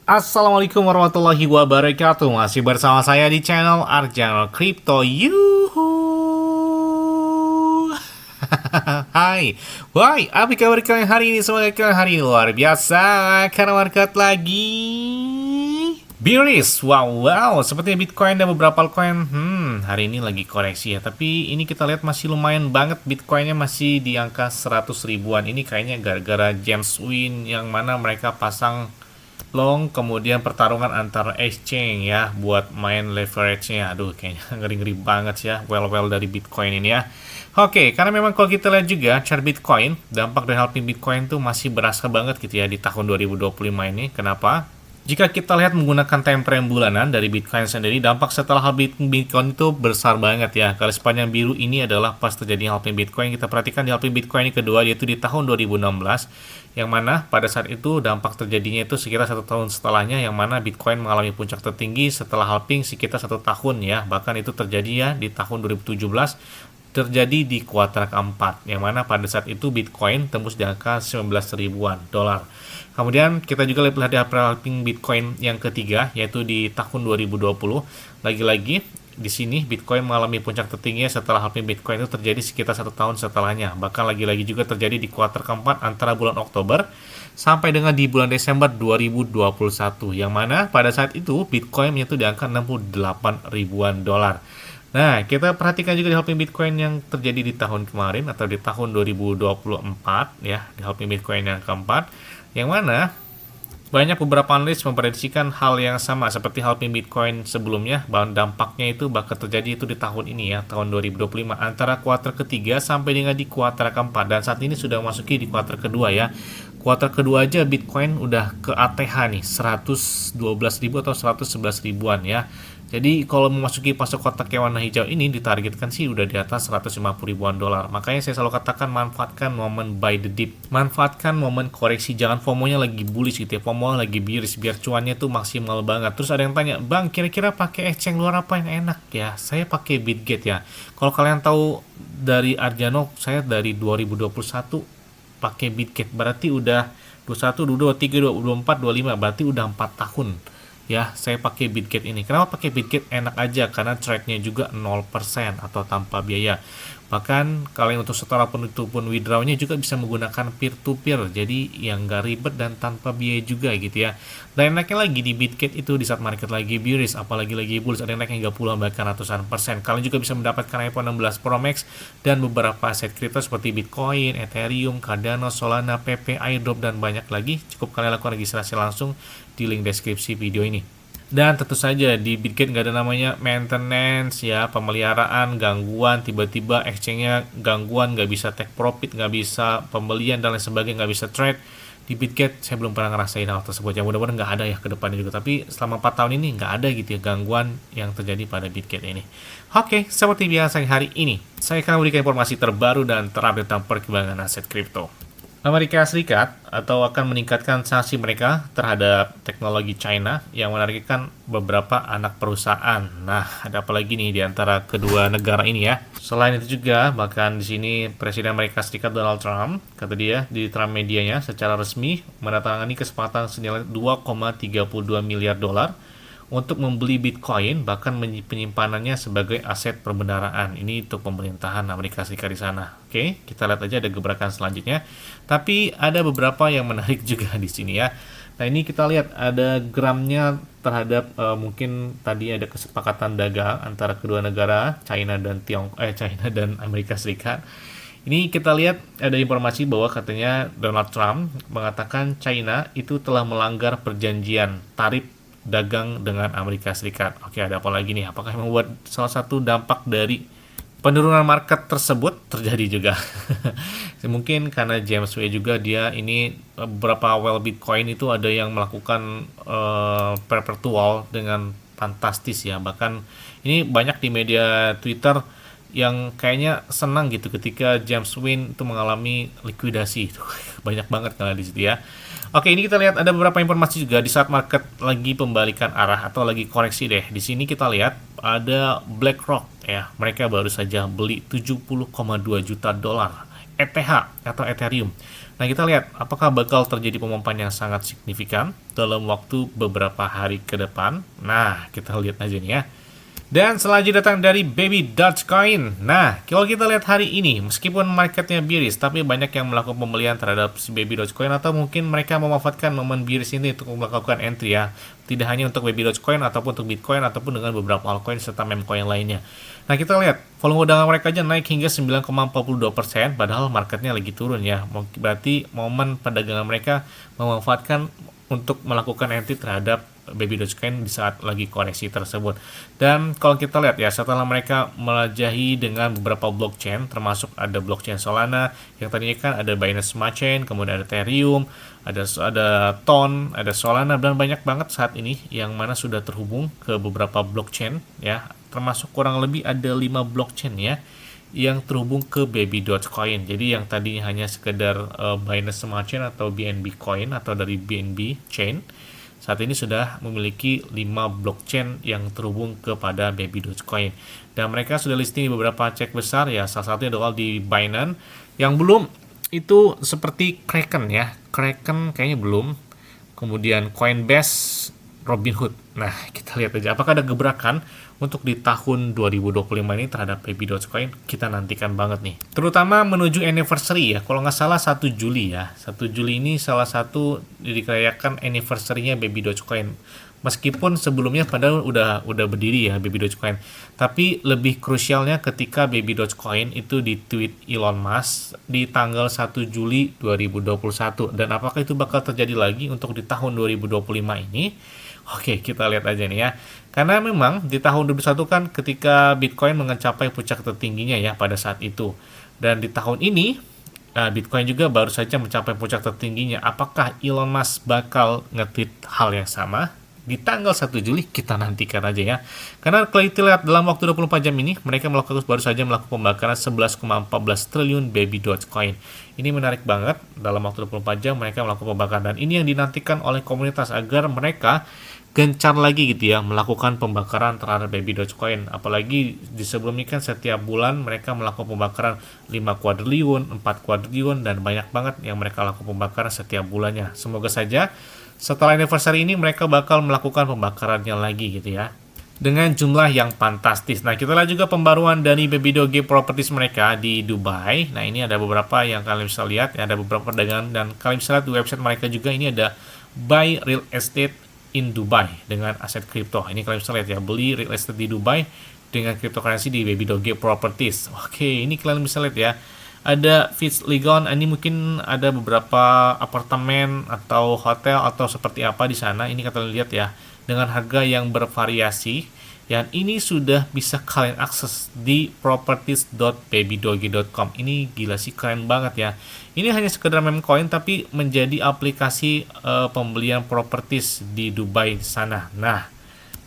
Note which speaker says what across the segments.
Speaker 1: Assalamualaikum warahmatullahi wabarakatuh. Masih bersama saya di channel Arjano Crypto. Yuhu. Hai. Why, apa kabar kalian hari ini? Semoga kalian hari ini luar biasa karena market lagi bearish. Wow. Sepertinya Bitcoin dan beberapa altcoin hari ini lagi koreksi ya. Tapi ini kita lihat masih lumayan banget, Bitcoinnya masih di angka 100 ribuan. Ini kayaknya gara-gara James Wynn yang mana mereka pasang long, kemudian pertarungan antara exchange ya buat main leverage-nya. Aduh, kayaknya ngeri-ngeri banget ya well dari Bitcoin ini ya. Oke, karena memang kalau kita lihat juga chart Bitcoin, dampak dari halving Bitcoin tuh masih berasa banget gitu ya di tahun 2025 ini. Kenapa? Jika kita lihat menggunakan time frame bulanan dari Bitcoin sendiri, dampak setelah halving Bitcoin itu besar banget ya. Kalau sepanjang biru ini adalah pas terjadi halving Bitcoin, kita perhatikan di halving Bitcoin ini kedua yaitu di tahun 2016, yang mana pada saat itu dampak terjadinya itu sekitar 1 tahun setelahnya, yang mana Bitcoin mengalami puncak tertinggi setelah halving sekitar 1 tahun ya. Bahkan itu terjadi ya di tahun 2017, terjadi di kuartal keempat, yang mana pada saat itu Bitcoin tembus di angka 19 ribuan dolar. Kemudian kita juga lihat di halving Bitcoin yang ketiga, yaitu di tahun 2020. Lagi-lagi di sini Bitcoin mengalami puncak tertingginya setelah halving Bitcoin itu terjadi sekitar 1 tahun setelahnya. Bahkan lagi-lagi juga terjadi di kuartal keempat antara bulan Oktober sampai dengan di bulan Desember 2021, yang mana pada saat itu Bitcoin menyentuh di angka 68 ribuan dolar. Nah, kita perhatikan juga di halving Bitcoin yang terjadi di tahun kemarin atau di tahun 2024 ya, di halving Bitcoin yang keempat, yang mana banyak beberapa analis memprediksikan hal yang sama seperti halving Bitcoin sebelumnya, bahwa dampaknya itu bakal terjadi itu di tahun ini ya, tahun 2025, antara kuartal ketiga sampai dengan di kuartal keempat, dan saat ini sudah memasuki di kuartal kedua ya. Kuartal kedua aja Bitcoin udah ke ATH nih 112.000 atau 111 ribuan ya. Jadi kalau memasuki fase kotak yang warna hijau ini ditargetkan sih udah di atas 150 ribuan dolar. Makanya saya selalu katakan manfaatkan momen buy the dip. Manfaatkan momen koreksi, jangan FOMO-nya lagi bullish gitu ya. FOMO lagi bearish biar cuannya tuh maksimal banget. Terus ada yang tanya, "Bang, kira-kira pakai exchange luar apa yang enak ya?" Saya pakai Bitget ya. Kalau kalian tahu dari Arjano, saya dari 2021 pakai Bitget. Berarti udah 21, 22, 23, 24, 25, berarti udah 4 tahun. Ya, saya pakai Bitget ini. Kenapa pakai Bitget? Enak aja karena trade-nya juga 0% atau tanpa biaya. Bahkan kalian untuk setelah penutup pun withdraw-nya juga bisa menggunakan peer-to-peer. Jadi yang nggak ribet dan tanpa biaya juga gitu ya. Dan enaknya lagi di Bitget itu di saat market lagi bearish, apalagi lagi bullish, ada yang naik hingga puluhan bahkan ratusan persen. Kalian juga bisa mendapatkan iPhone 16 Pro Max dan beberapa aset kripto seperti Bitcoin, Ethereum, Cardano, Solana, PP, Airdrop, dan banyak lagi. Cukup kalian lakukan registrasi langsung di link deskripsi video ini. Dan tentu saja di Bitget nggak ada namanya maintenance ya, pemeliharaan, gangguan, tiba-tiba exchange-nya gangguan, nggak bisa take profit, nggak bisa pembelian dan lain sebagainya, nggak bisa trade. Di Bitget saya belum pernah ngerasain hal tersebut ya, mudah-mudahan nggak ada ya ke depannya juga, tapi selama 4 tahun ini nggak ada gitu ya gangguan yang terjadi pada Bitget ini. Oke, seperti biasa hari ini saya akan memberikan informasi terbaru dan terupdate tentang perkembangan aset kripto. Amerika Serikat atau akan meningkatkan sanksi mereka terhadap teknologi China yang menargetkan beberapa anak perusahaan. Nah, ada apa lagi nih di antara kedua negara ini ya? Selain itu juga, bahkan di sini Presiden Amerika Serikat Donald Trump, kata dia di Trump medianya secara resmi menandatangani kesepakatan senilai 2,32 miliar dolar untuk membeli Bitcoin, bahkan penyimpanannya sebagai aset perbendaharaan. Ini untuk pemerintahan Amerika Serikat di sana. Oke, kita lihat aja ada gebrakan selanjutnya. Tapi ada beberapa yang menarik juga di sini ya. Nah, ini kita lihat ada gramnya terhadap mungkin tadi ada kesepakatan dagang antara kedua negara, China dan Amerika Serikat. Ini kita lihat ada informasi bahwa katanya Donald Trump mengatakan China itu telah melanggar perjanjian tarif dagang dengan Amerika Serikat. Oke, ada apa lagi nih? Apakah membuat salah satu dampak dari penurunan market tersebut terjadi juga? Mungkin karena James Wynn juga dia ini beberapa well Bitcoin itu ada yang melakukan perpetual dengan fantastis ya. Bahkan ini banyak di media Twitter yang kayaknya senang gitu ketika James Wynn itu mengalami likuidasi. Banyak banget kalian di situ ya. Oke, ini kita lihat ada beberapa informasi juga di saat market lagi pembalikan arah atau lagi koreksi deh. Di sini kita lihat ada BlackRock ya. Mereka baru saja beli 70,2 juta dolar ETH atau Ethereum Nah, kita lihat apakah bakal terjadi pemompaan yang sangat signifikan dalam waktu beberapa hari ke depan. Nah, kita lihat aja nih ya. Dan selanjutnya datang dari Baby Dogecoin. Nah, kalau kita lihat hari ini, meskipun marketnya bearish, tapi banyak yang melakukan pembelian terhadap si Baby Dogecoin, atau mungkin mereka memanfaatkan momen bearish ini untuk melakukan entry ya. Tidak hanya untuk Baby Dogecoin, ataupun untuk Bitcoin, ataupun dengan beberapa altcoin serta memcoin lainnya. Nah, kita lihat volume dagang mereka aja naik hingga 9,42%, padahal marketnya lagi turun ya. Berarti momen perdagangan mereka memanfaatkan untuk melakukan entry terhadap Baby Dogecoin di saat lagi koreksi tersebut. Dan kalau kita lihat ya, setelah mereka melajahi dengan beberapa blockchain, termasuk ada blockchain Solana, yang tadinya kan ada Binance Smart Chain, kemudian ada Ethereum, ada Ton, ada Solana, dan banyak banget saat ini yang mana sudah terhubung ke beberapa blockchain ya, termasuk kurang lebih ada 5 blockchain ya yang terhubung ke Baby Dogecoin. Jadi yang tadinya hanya sekedar Binance Smart Chain atau BNB Coin atau dari BNB Chain, saat ini sudah memiliki 5 blockchain yang terhubung kepada Baby Dogecoin. Dan mereka sudah listing di beberapa cek besar ya, salah satunya adalah di Binance. Yang belum itu seperti Kraken ya. Kraken kayaknya belum. Kemudian Coinbase, Robinhood. Nah, kita lihat aja apakah ada gebrakan untuk di tahun 2025 ini terhadap Baby Dogecoin. Kita nantikan banget nih. Terutama menuju anniversary ya. Kalau nggak salah 1 Juli ya. 1 Juli ini salah satu dirayakan anniversary-nya Baby Dogecoin. Meskipun sebelumnya padahal udah berdiri ya Baby Dogecoin. Tapi lebih krusialnya ketika Baby Dogecoin itu di tweet Elon Musk di tanggal 1 Juli 2021. Dan apakah itu bakal terjadi lagi untuk di tahun 2025 ini? Oke, kita lihat aja nih ya. Karena memang di tahun 2021 kan ketika Bitcoin mencapai puncak tertingginya ya pada saat itu. Dan di tahun ini, Bitcoin juga baru saja mencapai puncak tertingginya. Apakah Elon Musk bakal nge-tweet hal yang sama? Di tanggal 1 Juli kita nantikan aja ya. Karena kalau kita lihat dalam waktu 24 jam ini, mereka baru saja melakukan pembakaran 11,14 triliun Baby Dogecoin. Ini menarik banget, dalam waktu 24 jam mereka melakukan pembakaran. Dan ini yang dinantikan oleh komunitas agar mereka gencar lagi gitu ya melakukan pembakaran terhadap Baby Dogecoin. Apalagi di sebelumnya kan setiap bulan mereka melakukan pembakaran 5 kuadriliun, 4 kuadriliun, dan banyak banget yang mereka lakukan pembakaran setiap bulannya. Semoga saja setelah anniversary ini mereka bakal melakukan pembakarannya lagi gitu ya, dengan jumlah yang fantastis. Nah, kita lihat juga pembaruan dari Baby Doge Properties mereka di Dubai. Nah, ini ada beberapa yang kalian bisa lihat ya, ada beberapa perdagangan, dan kalian bisa lihat di website mereka juga ini ada buy real estate in Dubai dengan aset kripto. Ini kalian bisa lihat ya, beli real estate di Dubai dengan cryptocurrency di Baby Doge Properties. Oke, ini kalian bisa lihat ya. Ada Fitz Ligon, ini mungkin ada beberapa apartemen atau hotel atau seperti apa di sana. Ini kalian lihat ya, dengan harga yang bervariasi. Dan ini sudah bisa kalian akses di properties.babydoge.com. Ini gila sih, keren banget ya. Ini hanya sekedar meme coin tapi menjadi aplikasi pembelian properties di Dubai sana. Nah,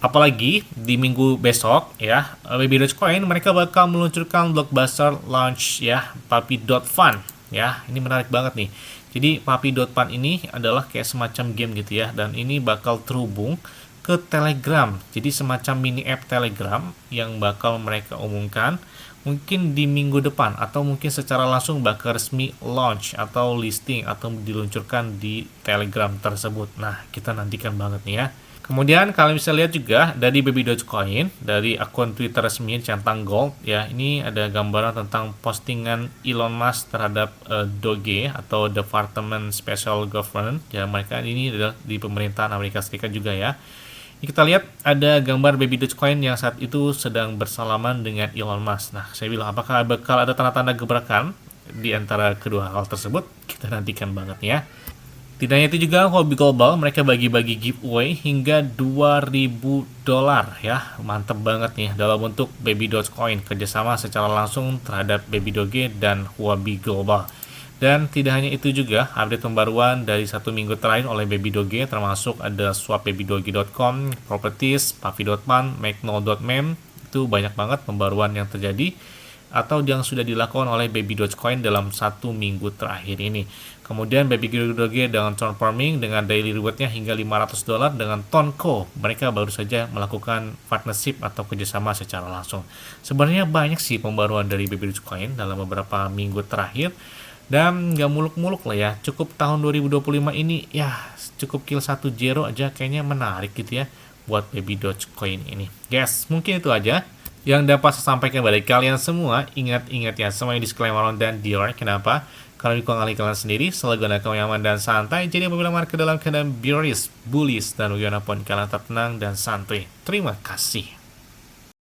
Speaker 1: apalagi di minggu besok ya, Baby Dogecoin mereka bakal meluncurkan blockbuster launch ya, Puppy.fun ya. Ini menarik banget nih. Jadi Puppy.fun ini adalah kayak semacam game gitu ya, dan ini bakal terhubung ke Telegram. Jadi semacam mini app Telegram yang bakal mereka umumkan mungkin di minggu depan, atau mungkin secara langsung bakal resmi launch atau listing atau diluncurkan di Telegram tersebut. Nah, kita nantikan banget nih ya. Kemudian kalian bisa lihat juga dari Baby Dogecoin, dari akun Twitter resmi Centang Gold ya. Ini ada gambaran tentang postingan Elon Musk terhadap Doge atau Department Special Government ya. Mereka ini adalah di pemerintahan Amerika Serikat juga ya. Ini kita lihat ada gambar Baby Dogecoin yang saat itu sedang bersalaman dengan Elon Musk. Nah, saya bilang apakah bakal ada tanda-tanda gebrakan di antara kedua hal tersebut? Kita nantikan banget ya. Tidak hanya itu juga, Huobi Global mereka bagi-bagi giveaway hingga $2.000 ya. Mantep banget nih dalam bentuk Baby Dogecoin, kerjasama secara langsung terhadap Baby Doge dan Huobi Global. Dan tidak hanya itu juga, update pembaruan dari 1 minggu terakhir oleh Baby Doge termasuk ada swapbabydoge.com, properties, puppy.fun, makeno.meme. Itu banyak banget pembaruan yang terjadi atau yang sudah dilakukan oleh Baby Dogecoin dalam 1 minggu terakhir ini. Kemudian Baby Doge dengan Ton Farming dengan daily rewardnya hingga $500 dengan Tonko. Mereka baru saja melakukan partnership atau kerjasama secara langsung. Sebenarnya banyak sih pembaruan dari Baby Dogecoin dalam beberapa minggu terakhir. Dan nggak muluk-muluk lah ya, cukup tahun 2025 ini ya cukup kill 1-0 aja kayaknya menarik gitu ya buat Baby Dogecoin ini. Guys, mungkin itu aja yang dapat saya sampaikan kepada kalian semua. Ingat-ingat ya, semuanya disclaimer dan dior. Kenapa? Kalau di kalian sendiri selalu gunakan yang aman dan santai. Jadi apabila market dalam keadaan bearish, bullish, dan bagaimanapun kalian tetap tenang dan santai. Terima kasih.